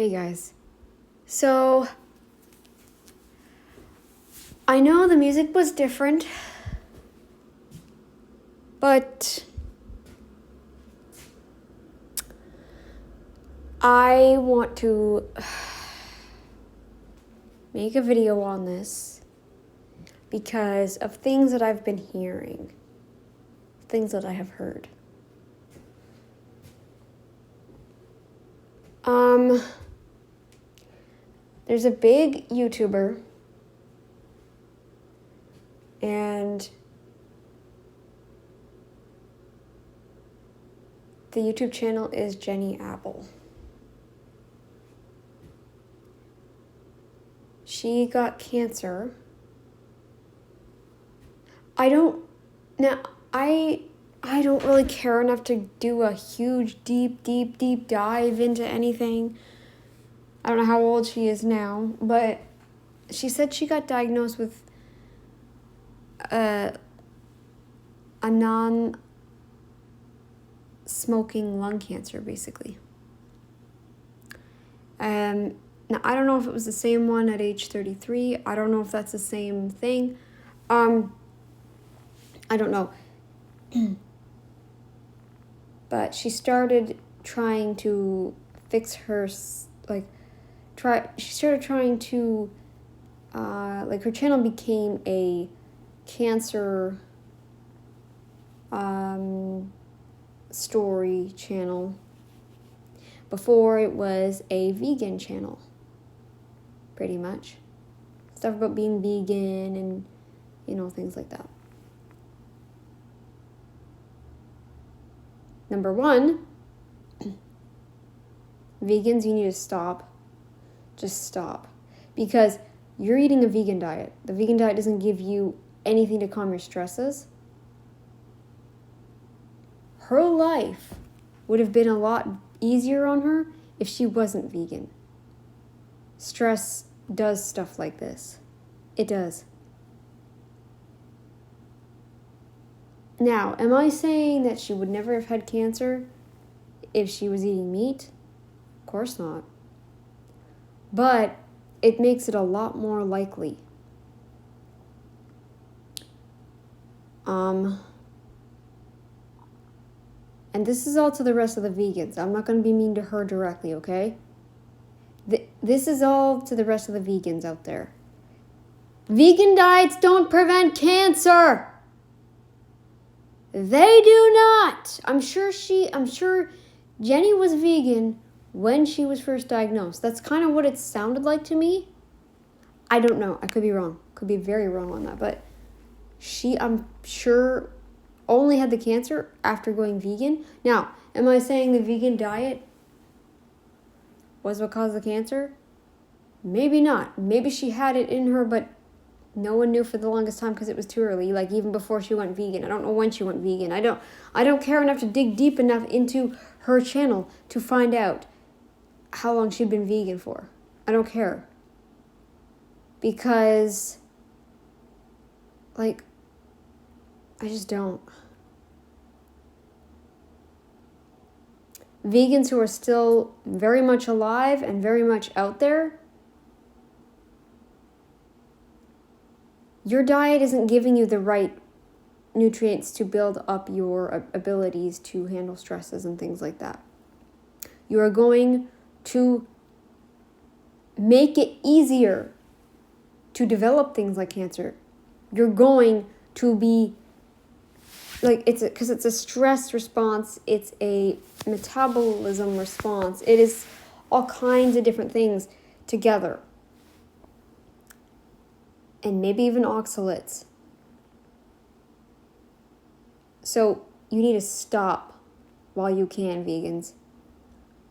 Hey guys. So, I know the music was different, but I want to make a video on this because of things that I've been hearing, things that I have heard. There's a big YouTuber, and the YouTube channel is Jenny Apple. She got cancer. I don't really care enough to do a huge, deep dive into anything. I don't know how old she is now, but she said she got diagnosed with a non-smoking lung cancer, basically. Now, I don't know if it was the same one at age 33. I don't know if that's the same thing. I don't know. But she started trying to fix her, she started trying to, her channel became a cancer story channel. Before it was a vegan channel, pretty much. Stuff about being vegan and, things like that. Number one, vegans, you need to stop. Just stop. Because you're eating a vegan diet. The vegan diet doesn't give you anything to calm your stresses. Her life would have been a lot easier on her if she wasn't vegan. Stress does stuff like this. It does. Now, am I saying that she would never have had cancer if she was eating meat? Of course not. But it makes it a lot more likely. And this is all to the rest of the vegans. I'm not going to be mean to her directly, okay? This is all to the rest of the vegans out there. Vegan diets don't prevent cancer. They do not. I'm sure Jenny was vegan when she was first diagnosed. That's kind of what it sounded like to me. I don't know. I could be wrong. Could be very wrong on that. But she, I'm sure, only had the cancer after going vegan. Now, am I saying the vegan diet was what caused the cancer? Maybe not. Maybe she had it in her, but no one knew for the longest time because it was too early, like even before she went vegan. I don't know when she went vegan. I don't care enough to dig deep enough into her channel to find out how long she'd been vegan for. I don't care. Because, I just don't. Vegans who are still very much alive and very much out there, your diet isn't giving you the right nutrients to build up your abilities to handle stresses and things like that. You are going to make it easier to develop things like cancer. You're going to be because it's a stress response, it's a metabolism response. It is all kinds of different things together. And maybe even oxalates. So you need to stop while you can, vegans.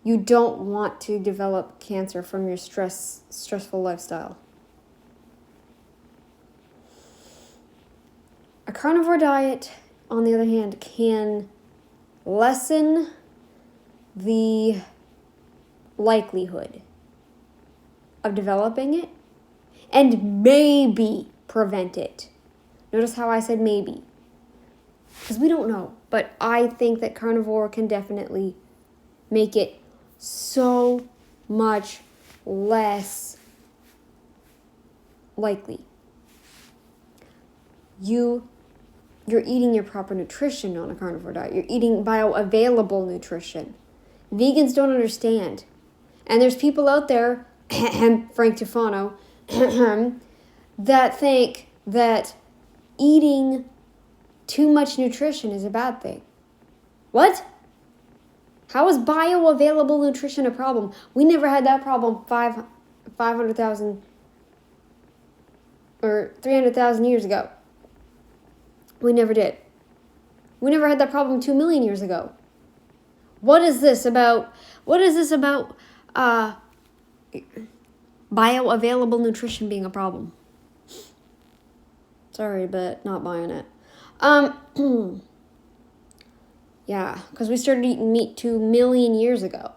You don't want to develop cancer from your stressful lifestyle. A carnivore diet, on the other hand, can lessen the likelihood of developing it and maybe prevent it. Notice how I said maybe. Because we don't know. But I think that carnivore can definitely make it so much likely. You're eating your proper nutrition on a carnivore diet. You're eating bioavailable nutrition. Vegans don't understand. And there's people out there, Frank Tufano, that think that eating too much nutrition is a bad thing. What? How is bioavailable nutrition a problem? We never had that problem 500,000 or 300,000 years ago. We never did. We never had that problem 2 million years ago. What is this about bioavailable nutrition being a problem? Sorry, but not buying it. Yeah, because we started eating meat 2 million years ago.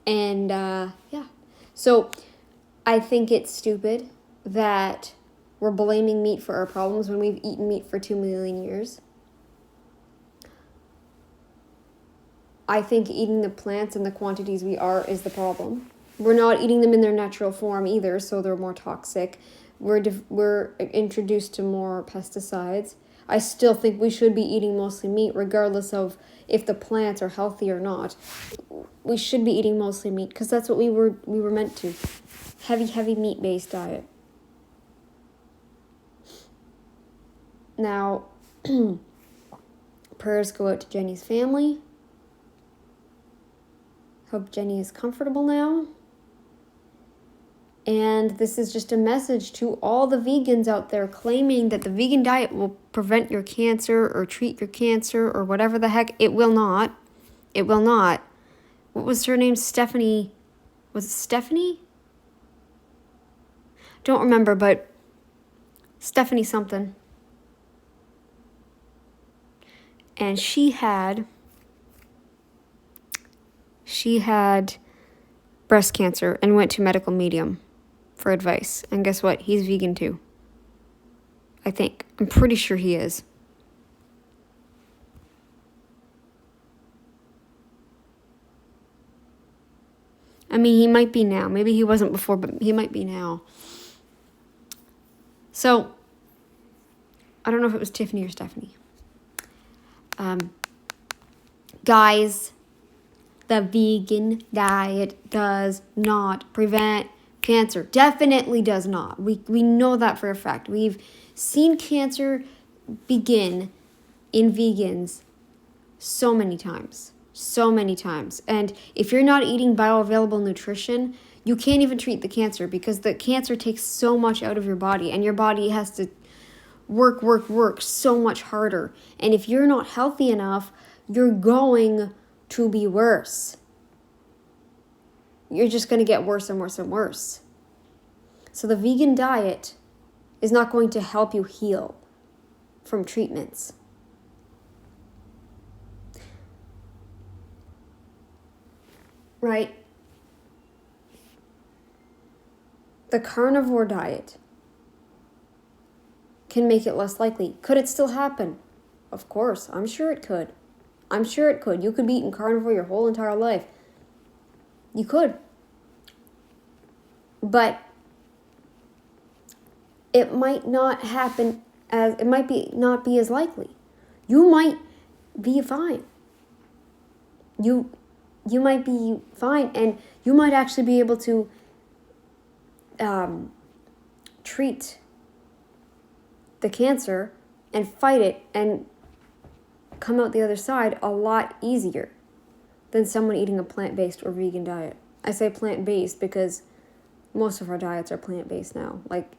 And, yeah. So, I think it's stupid that we're blaming meat for our problems when we've eaten meat for 2 million years. I think eating the plants in the quantities we are is the problem. We're not eating them in their natural form either, so they're more toxic. We're introduced to more pesticides. I still think we should be eating mostly meat, regardless of if the plants are healthy or not. We should be eating mostly meat because that's what we were meant to. Heavy meat-based diet. Now, prayers go out to Jenny's family. Hope Jenny is comfortable now. And this is just a message to all the vegans out there claiming that the vegan diet will prevent your cancer or treat your cancer or whatever the heck. It will not. It will not. What was her name? Stephanie. Was it Stephanie? Don't remember, but Stephanie something. And she had breast cancer and went to medical medium for advice. And guess what? He's vegan too. I think. I'm pretty sure he is. I mean, he might be now. Maybe he wasn't before, but he might be now. So, I don't know if it was Tiffany or Stephanie. Guys, the vegan diet does not prevent cancer. Definitely does not. We know that for a fact. We've seen cancer begin in vegans so many times. So many times. And if you're not eating bioavailable nutrition, you can't even treat the cancer because the cancer takes so much out of your body and your body has to work so much harder. And if you're not healthy enough, you're going to be worse. You're just going to get worse and worse and worse. So the vegan diet is not going to help you heal from treatments. Right? The carnivore diet can make it less likely. Could it still happen? Of course, I'm sure it could. I'm sure it could. You could be eating carnivore your whole entire life. You could. But it might not happen not be as likely. You might be fine. You might be fine and you might actually be able to treat the cancer and fight it and come out the other side a lot easier than someone eating a plant-based or vegan diet. I say plant-based because most of our diets are plant-based now, like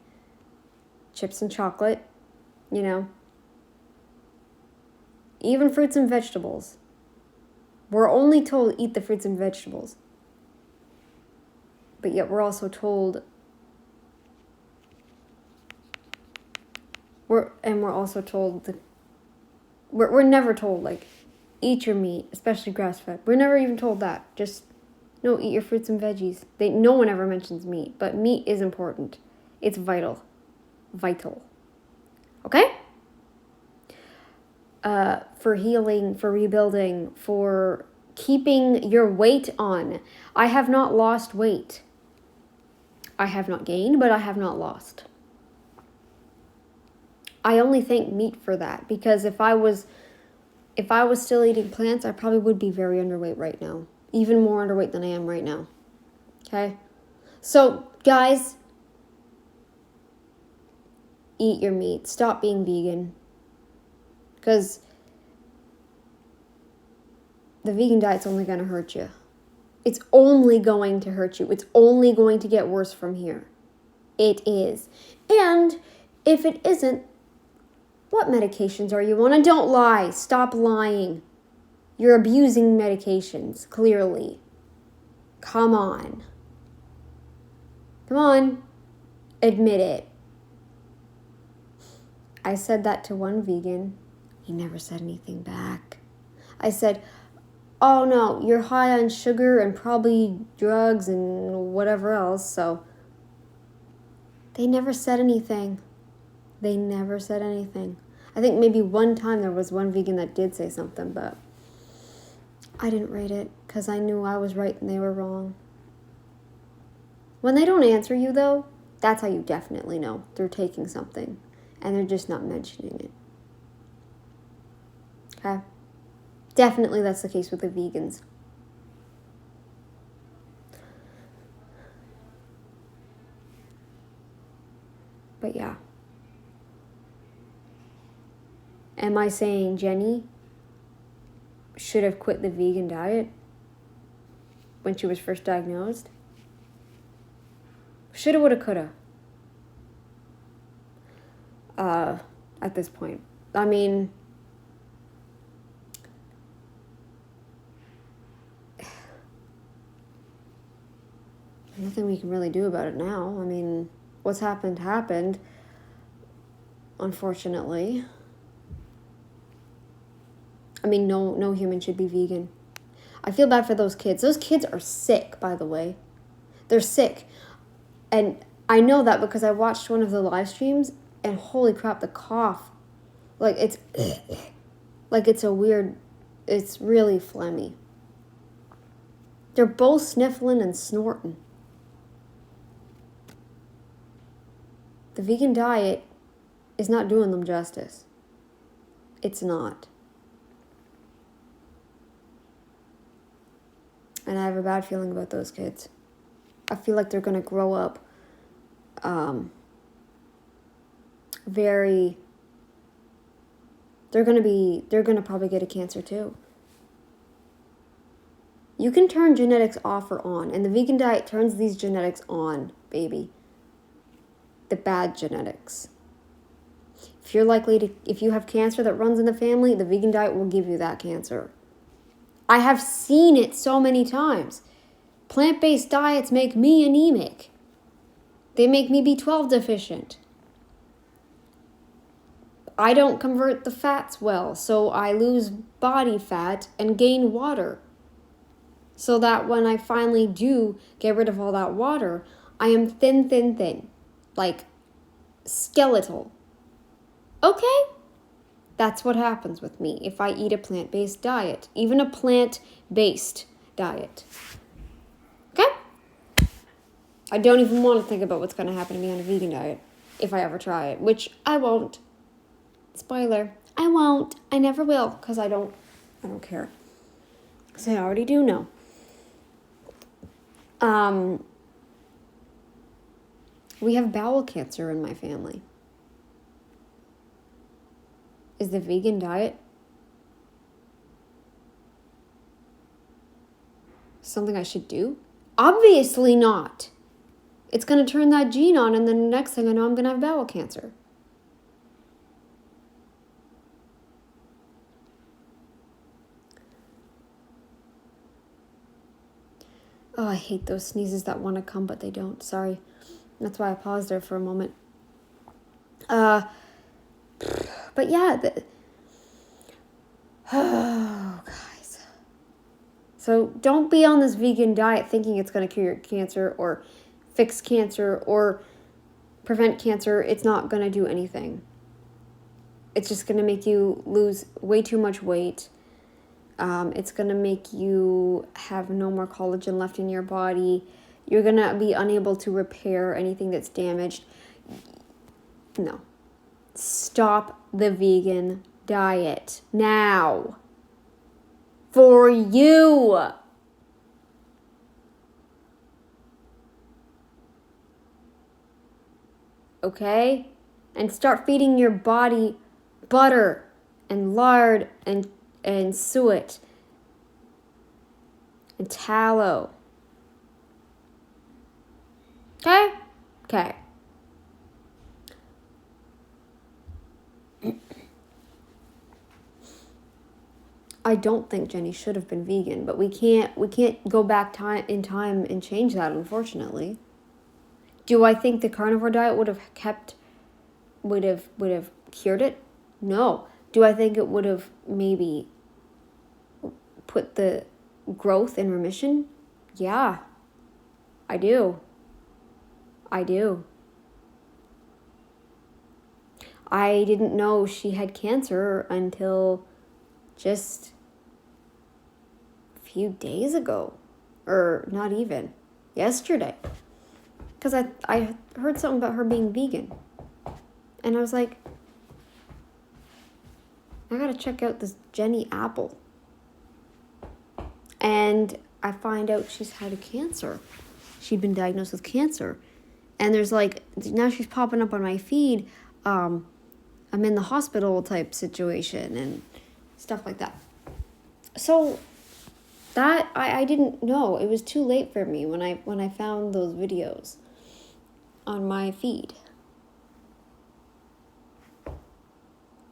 chips and chocolate, even fruits and vegetables. We're only told eat the fruits and vegetables, but yet we're also told we're also told we're never told like eat your meat, especially grass-fed. We're never even told that. Just no, eat your fruits and veggies. No one ever mentions meat, but meat is important. It's vital. Okay? For healing, for rebuilding, for keeping your weight on. I have not lost weight. I have not gained, but I have not lost. I only thank meat for that, because if I was still eating plants, I probably would be very underweight right now. Even more underweight than I am right now. Okay? So, guys, eat your meat. Stop being vegan. Because the vegan diet's only going to hurt you. It's only going to hurt you. It's only going to get worse from here. It is. And if it isn't, what medications are you on? And don't lie. Stop lying. You're abusing medications, clearly. Come on. Come on. Admit it. I said that to one vegan. He never said anything back. I said, oh no, you're high on sugar and probably drugs and whatever else, so. They never said anything. They never said anything. I think maybe one time there was one vegan that did say something, but I didn't rate it because I knew I was right and they were wrong. When they don't answer you, though, that's how you definitely know they're taking something and they're just not mentioning it. Okay? Definitely that's the case with the vegans. But yeah. Am I saying Jenny should have quit the vegan diet when she was first diagnosed? Shoulda, woulda, coulda. At this point. I mean, nothing we can really do about it now. I mean, what's happened, happened. Unfortunately. I mean, no human should be vegan. I feel bad for those kids. Those kids are sick, by the way. They're sick. And I know that because I watched one of the live streams and holy crap, the cough. Like it's it's really phlegmy. They're both sniffling and snorting. The vegan diet is not doing them justice. It's not. And I have a bad feeling about those kids. I feel like they're going to grow up they're going to probably get a cancer too. You can turn genetics off or on, and the vegan diet turns these genetics on, baby. The bad genetics. If you have cancer that runs in the family, the vegan diet will give you that cancer. I have seen it so many times. Plant-based diets make me anemic. They make me B12 deficient. I don't convert the fats well, so I lose body fat and gain water. So that when I finally do get rid of all that water, I am thin. Like skeletal. Okay? That's what happens with me if I eat a plant-based diet. Even a plant-based diet. Okay? I don't even want to think about what's going to happen to me on a vegan diet if I ever try it, which I won't. Spoiler. I won't. I never will because I don't care. Because I already do know. We have bowel cancer in my family. Is the vegan diet something I should do? Obviously not. It's going to turn that gene on, and then the next thing I know, I'm going to have bowel cancer. Oh, I hate those sneezes that want to come, but they don't. Sorry. That's why I paused there for a moment. But yeah, oh, guys. So don't be on this vegan diet thinking it's going to cure cancer or fix cancer or prevent cancer. It's not going to do anything. It's just going to make you lose way too much weight. It's going to make you have no more collagen left in your body. You're going to be unable to repair anything that's damaged. No. Stop the vegan diet now. For you. Okay? And start feeding your body butter and lard and suet and tallow. Okay? Okay. I don't think Jenny should have been vegan, but we can't go back in time and change that, unfortunately. Do I think the carnivore diet would have cured it? No. Do I think it would have maybe put the growth in remission? Yeah. I do. I didn't know she had cancer until just a few days ago. Or not even. Yesterday. Because I heard something about her being vegan. And I was like, I gotta check out this Jenny apple. And I find out she's had a cancer. She'd been diagnosed with cancer. And there's like, now she's popping up on my feed. I'm in the hospital type situation and stuff like that. So that, I didn't know. It was too late for me when I found those videos on my feed.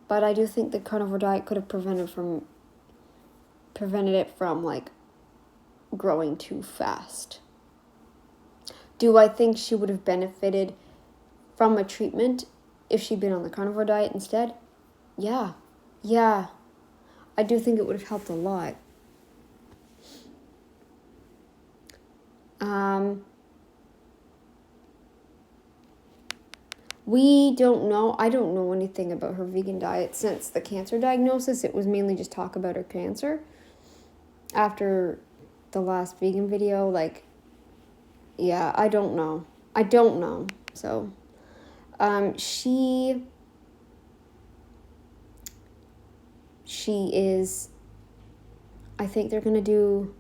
But I do think the carnivore diet could have prevented it from like growing too fast. Do I think she would have benefited from a treatment if she'd been on the carnivore diet instead? Yeah. I do think it would have helped a lot. We don't know. I don't know anything about her vegan diet since the cancer diagnosis. It was mainly just talk about her cancer. After the last vegan video, yeah, I don't know. So, she is, I think they're going to do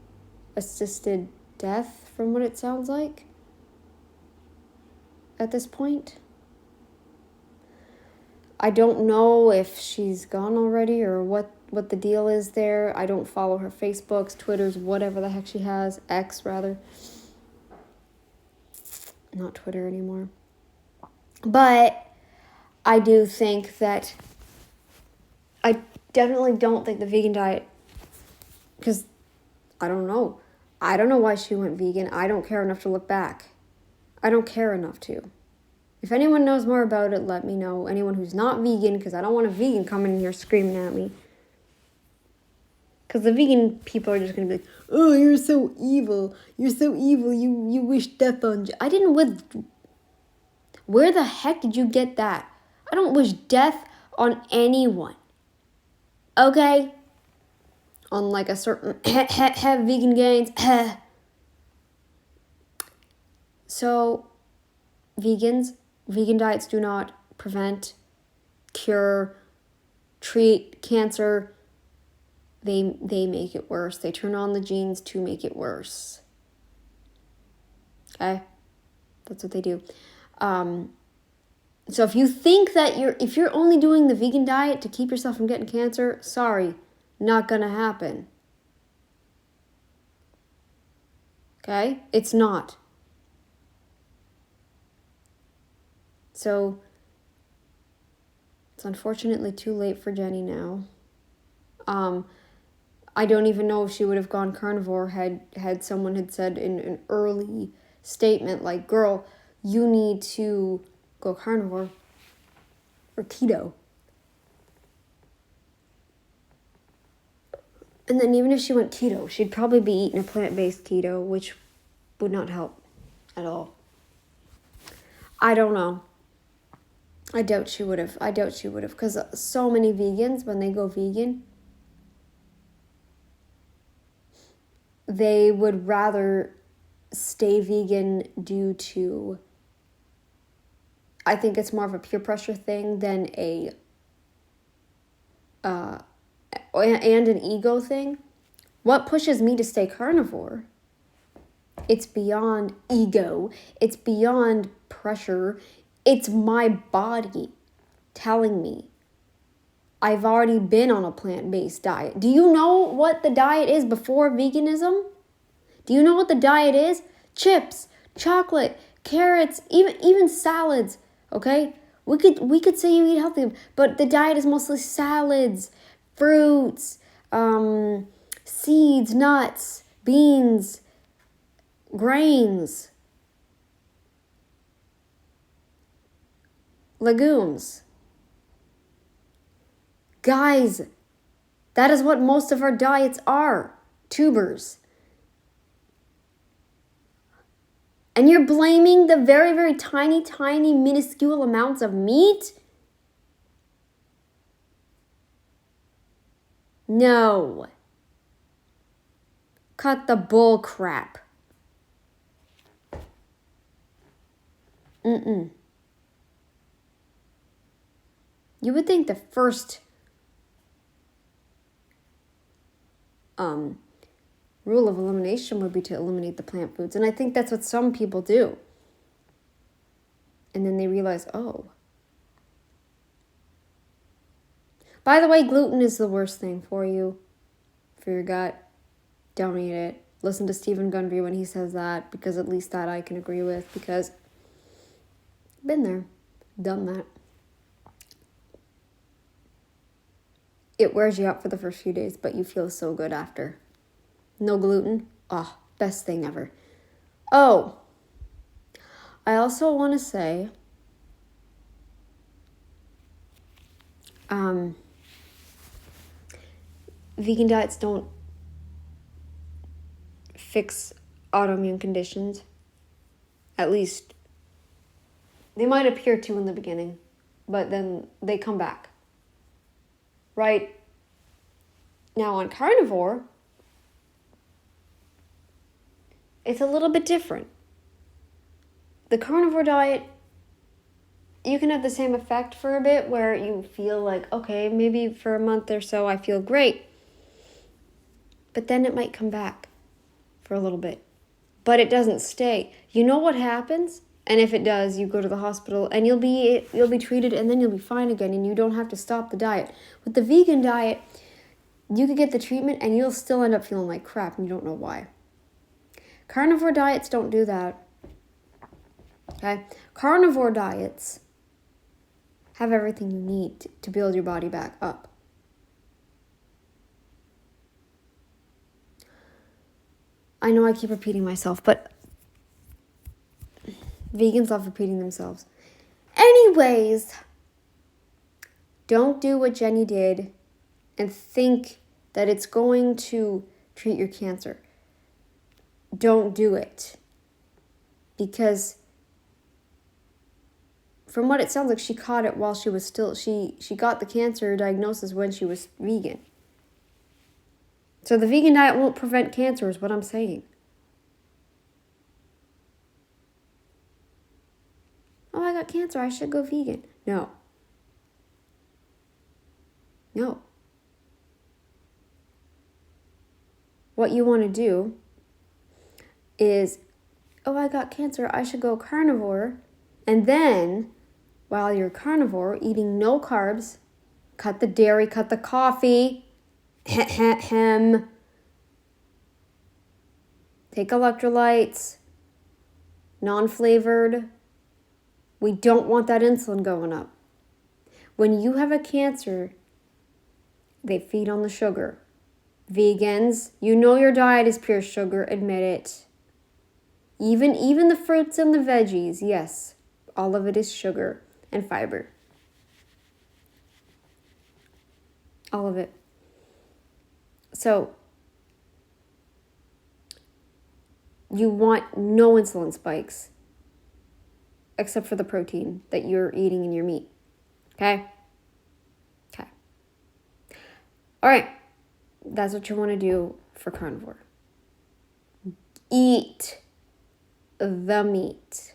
assisted death from what it sounds like at this point. I don't know if she's gone already or what the deal is there. I don't follow her Facebooks, Twitters, whatever the heck she has. X, rather. Not Twitter anymore. But I do think that I definitely don't think the vegan diet, because I don't know. I don't know why she went vegan. I don't care enough to look back. I don't care enough to. If anyone knows more about it, let me know. Anyone who's not vegan, because I don't want a vegan coming in here screaming at me. Because the vegan people are just going to be like, oh, you're so evil. You're so evil. You wish death on... I didn't wish... Where the heck did you get that? I don't wish death on anyone. Okay? On like a certain... vegan gains. So, vegan diets do not prevent, cure, treat cancer. They make it worse. They turn on the genes to make it worse. Okay? That's what they do. So if you think that if you're only doing the vegan diet to keep yourself from getting cancer, sorry, not gonna happen. Okay? It's not. So it's unfortunately too late for Jenny now. I don't even know if she would have gone carnivore had someone had said in an early statement like, girl, you need to go carnivore or keto. And then even if she went keto, she'd probably be eating a plant-based keto, which would not help at all. I don't know. I doubt she would have, because so many vegans, when they go vegan, they would rather stay vegan due to, I think it's more of a peer pressure thing than and an ego thing. What pushes me to stay carnivore? It's beyond ego. It's beyond pressure. It's my body telling me I've already been on a plant-based diet. Do you know what the diet is before veganism? Do you know what the diet is? Chips, chocolate, carrots, even salads, okay? We could say you eat healthy, but the diet is mostly salads, fruits, seeds, nuts, beans, grains, legumes. Guys, that is what most of our diets are. Tubers. And you're blaming the very, very tiny, tiny, minuscule amounts of meat? No. Cut the bull crap. You would think the first rule of elimination would be to eliminate the plant foods. And I think that's what some people do. And then they realize, oh. By the way, gluten is the worst thing for you, for your gut. Don't eat it. Listen to Stephen Gundry when he says that, because at least that I can agree with, because I've been there, done that. It wears you out for the first few days, but you feel so good after. No gluten? Oh, best thing ever. Oh, I also want to say, vegan diets don't fix autoimmune conditions. At least, they might appear to in the beginning, but then they come back. Right? Now on carnivore, it's a little bit different. The carnivore diet, you can have the same effect for a bit where you feel like, okay, maybe for a month or so I feel great. But then it might come back for a little bit. But it doesn't stay. You know what happens? And if it does, you go to the hospital and you'll be treated and then you'll be fine again and you don't have to stop the diet. With the vegan diet, you could get the treatment and you'll still end up feeling like crap and you don't know why. Carnivore diets don't do that. Okay? Carnivore diets have everything you need to build your body back up. I know I keep repeating myself, but vegans love repeating themselves. Anyways, don't do what Jenny did and think that it's going to treat your cancer. Don't do it. Because from what it sounds like, she caught it while she was still, she got the cancer diagnosis when she was vegan. So the vegan diet won't prevent cancer is what I'm saying. Oh, I got cancer, I should go vegan. No. What you want to do is, oh, I got cancer, I should go carnivore. And then, while you're carnivore, eating no carbs, cut the dairy, cut the coffee, take electrolytes, non-flavored. We don't want that insulin going up. When you have a cancer, they feed on the sugar. Vegans, you know your diet is pure sugar, admit it. Even the fruits and the veggies, yes, all of it is sugar and fiber. All of it. So, you want no insulin spikes, except for the protein that you're eating in your meat. Okay? Okay. All right. That's what you want to do for carnivore. eat the meat.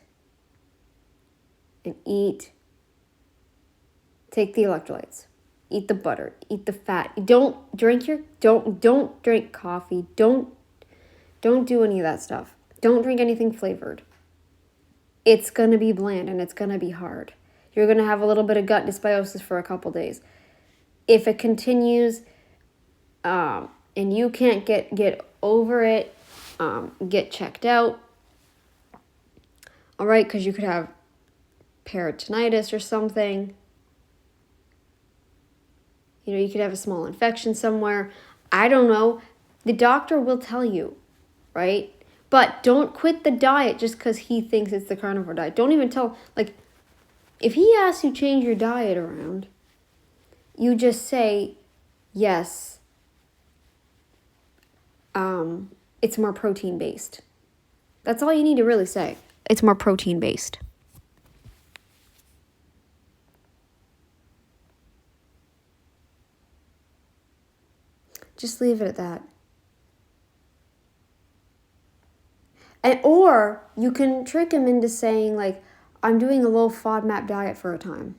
And take the electrolytes. Eat the butter. Eat the fat. Don't drink coffee. Don't do any of that stuff. Don't drink anything flavored. It's going to be bland and it's going to be hard. You're going to have a little bit of gut dysbiosis for a couple days. If it continues and you can't get over it, get checked out. All right, because you could have peritonitis or something. You know, you could have a small infection somewhere. I don't know. The doctor will tell you, right? But don't quit the diet just because he thinks it's the carnivore diet. Don't even tell, like, if he asks you to change your diet around, you just say, yes, it's more protein-based. That's all you need to really say. It's more protein-based. Just leave it at that. Or you can trick him into saying, like, I'm doing a low FODMAP diet for a time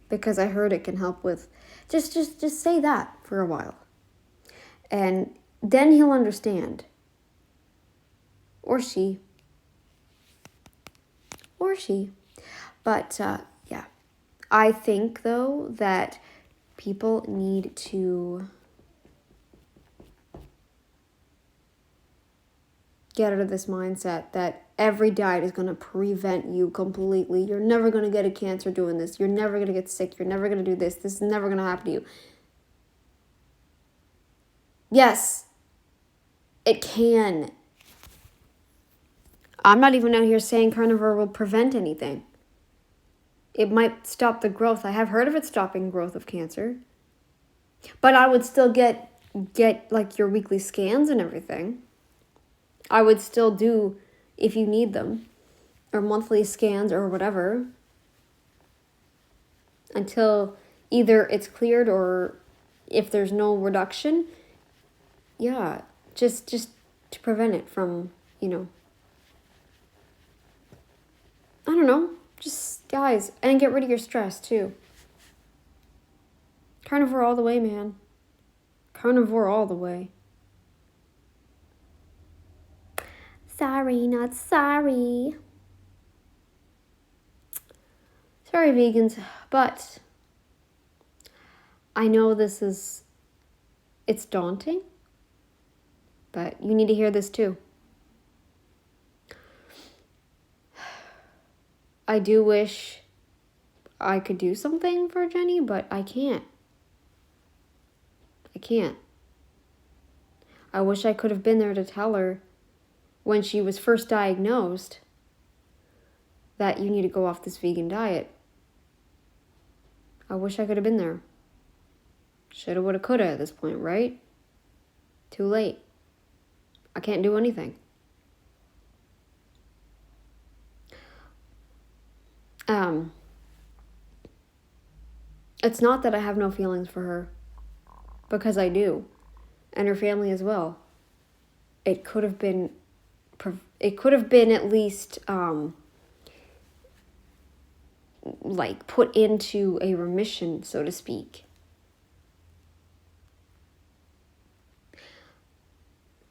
because I heard it can help with... Just say that for a while. And then he'll understand. Or she. But, yeah. I think, though, that people need to get out of this mindset that every diet is going to prevent you completely. You're never going to get a cancer doing this. You're never going to get sick. You're never going to do this. This is never going to happen to you. Yes, it can. I'm not even out here saying carnivore will prevent anything. It might stop the growth. I have heard of it stopping growth of cancer. But I would still get like your weekly scans and everything. I would still do, if you need them, or monthly scans or whatever, until either it's cleared or if there's no reduction. Yeah, just to prevent it from, I don't know, just, guys, and get rid of your stress, too. Carnivore all the way, man. Carnivore all the way. Sorry, not sorry. Sorry, vegans, but I know it's daunting, but you need to hear this too. I do wish I could do something for Jenny, but I can't. I wish I could have been there to tell her when she was first diagnosed that you need to go off this vegan diet. I wish I could have been there. Shoulda, woulda, coulda at this point, right? Too late. I can't do anything. It's not that I have no feelings for her, because I do, and her family as well. It could have been at least like put into a remission, so to speak.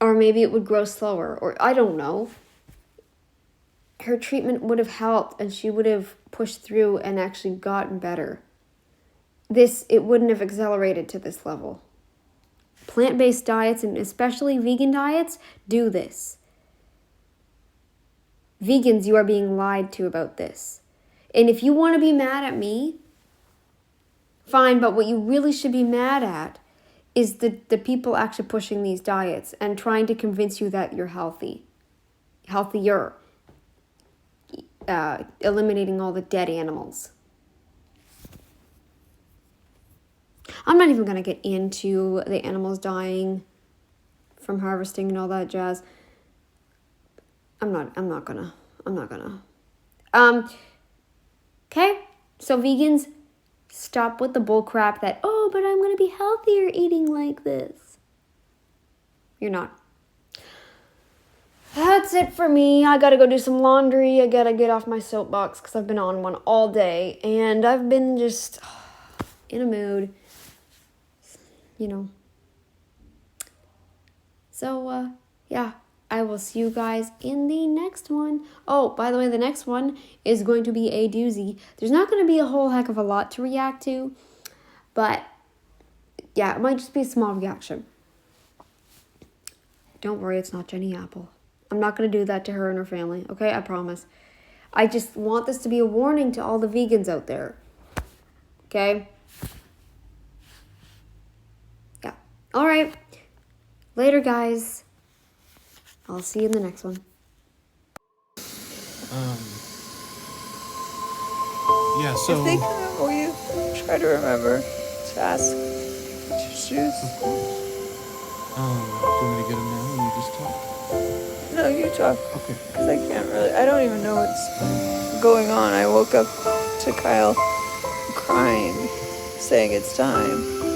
Or maybe it would grow slower, or I don't know. Her treatment would have helped and she would have pushed through and actually gotten better. It wouldn't have accelerated to this level. Plant-based diets, and especially vegan diets, do this. Vegans, you are being lied to about this. And if you want to be mad at me, fine, but what you really should be mad at is the people actually pushing these diets and trying to convince you that you're healthier, eliminating all the dead animals. I'm not even going to get into the animals dying from harvesting and all that jazz. I'm not gonna. Okay, so vegans, stop with the bull crap that, but I'm gonna be healthier eating like this. You're not. That's it for me. I gotta go do some laundry. I gotta get off my soapbox because I've been on one all day. And I've been just in a mood. You know. So, yeah. I will see you guys in the next one. Oh, by the way, the next one is going to be a doozy. There's not going to be a whole heck of a lot to react to. But, yeah, it might just be a small reaction. Don't worry, it's not Jenny Apple. I'm not going to do that to her and her family, okay? I promise. I just want this to be a warning to all the vegans out there. Okay? Yeah. All right. Later, guys. I'll see you in the next one. Yeah, so... If they come up, will you try to remember to ask shoes? Of course. Do you want me to get them now and you just talk? No, you talk. Okay. Because I don't even know what's going on. I woke up to Kyle crying, saying it's time.